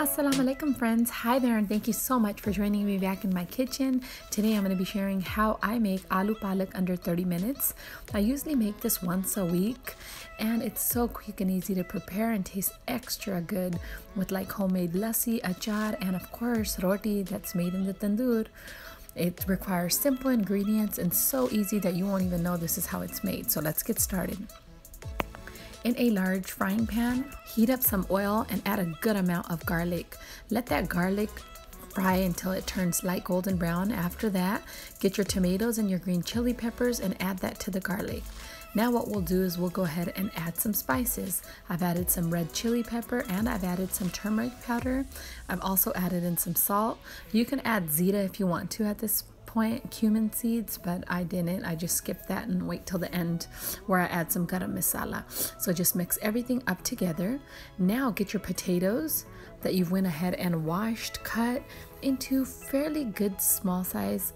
Assalamu alaikum friends. Hi there, and thank you so much for joining me back in my kitchen. Today I'm going to be sharing how I make aloo palak under 30 minutes. I usually make this once a week and it's so quick and easy to prepare and tastes extra good with like homemade lassi, achar, and of course roti that's made in the tandoor. It requires simple ingredients and so easy that you won't even know this is how it's made. So let's get started. In a large frying pan, heat up some oil and add a good amount of garlic. Let that garlic fry until it turns light golden brown. After that, get your tomatoes and your green chili peppers and add that to the garlic. Now what we'll do is we'll go ahead and add some spices. I've added some red chili pepper and I've added some turmeric powder. I've also added in some salt. You can add zeta if you want to at this point, cumin seeds, but I didn't. I just skipped that and wait till the end where I add some garam masala. So just mix everything up together. Now get your potatoes that you've went ahead and washed, cut into fairly good small size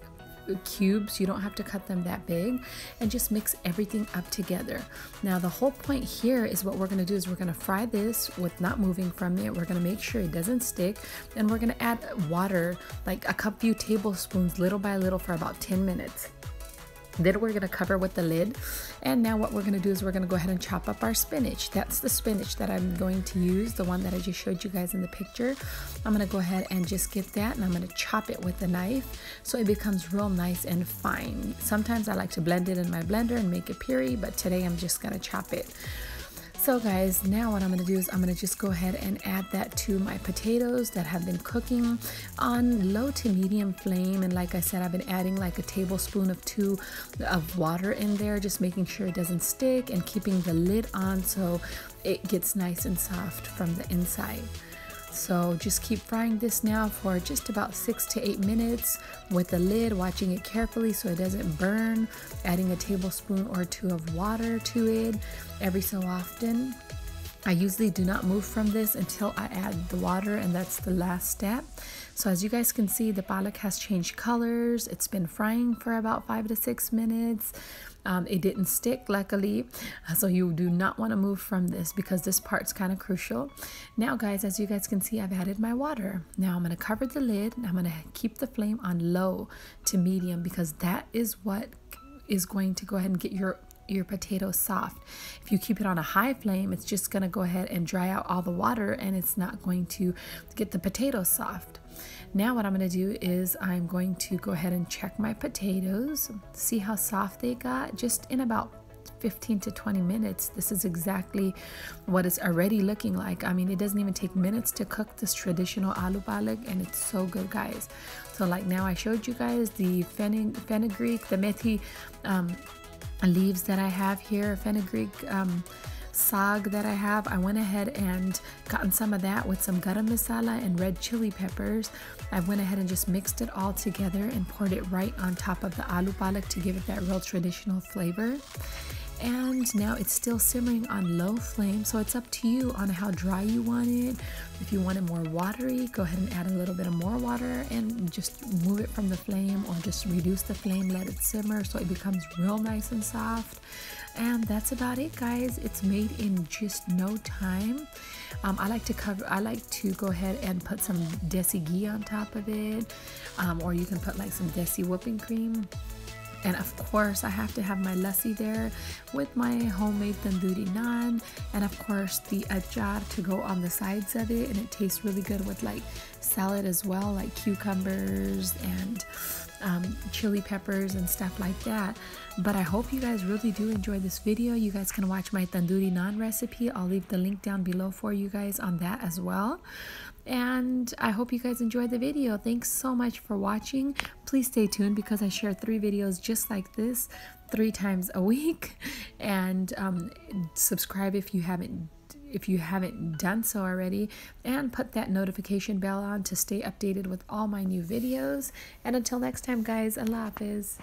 cubes. You don't have to cut them that big, and just mix everything up together. Now the whole point here is what we're going to do is we're going to fry this with not moving from it. We're going to make sure it doesn't stick, and we're going to add water, like a few tablespoons, little by little, for about 10 minutes. Then we're going to cover with the lid, and now what we're going to do is we're going to go ahead and chop up our spinach. That's the spinach that I'm going to use, the one that I just showed you guys in the picture. I'm going to go ahead and just get that, and I'm going to chop it with the knife so it becomes real nice and fine. Sometimes I like to blend it in my blender and make it puree, but today I'm just going to chop it. So guys, now what I'm going to do is I'm going to just go ahead and add that to my potatoes that have been cooking on low to medium flame. And like I said, I've been adding like a tablespoon of water in there, just making sure it doesn't stick and keeping the lid on so it gets nice and soft from the inside. So just keep frying this now for just about 6 to 8 minutes with the lid, watching it carefully so it doesn't burn, adding a tablespoon or 2 of water to it every so often. I usually do not move from this until I add the water, and that's the last step. So as you guys can see, the palak has changed colors. It's been frying for about 5 to 6 minutes. It didn't stick, luckily, so you do not want to move from this because this part's kind of crucial. Now guys, as you guys can see, I've added my water. Now I'm going to cover the lid and I'm going to keep the flame on low to medium because that is what is going to go ahead and get your potatoes soft. If you keep it on a high flame, it's just going to go ahead and dry out all the water and it's not going to get the potatoes soft. Now what I'm going to do is I'm going to go ahead and check my potatoes, see how soft they got. Just in about 15 to 20 minutes, this is exactly what it's already looking like. I mean, it doesn't even take minutes to cook this traditional aloo palak, and it's so good, guys. So like now I showed you guys the fenugreek, the methi leaves that I have here, fenugreek saag that I have. I went ahead and gotten some of that with some garam masala and red chili peppers. I went ahead and just mixed it all together and poured it right on top of the aloo palak to give it that real traditional flavor. And now it's still simmering on low flame, so it's up to you on how dry you want it. If you want it more watery, go ahead and add a little bit of more water and just move it from the flame, or just reduce the flame, let it simmer so it becomes real nice and soft. And that's about it, guys. It's made in just no time. I like to go ahead and put some desi ghee on top of it, or you can put like some desi whipping cream. And of course, I have to have my lassi there with my homemade tandoori naan, and of course the achar to go on the sides of it. And it tastes really good with like salad as well, like cucumbers and chili peppers and stuff like that. But I hope you guys really do enjoy this video. You guys can watch my tandoori naan recipe. I'll leave the link down below for you guys on that as well. And I hope you guys enjoyed the video. Thanks so much for watching. Please stay tuned because I share 3 videos just like this 3 times a week. And subscribe if you haven't done so already, and put that notification bell on to stay updated with all my new videos. And until next time, guys, Allah Hafiz.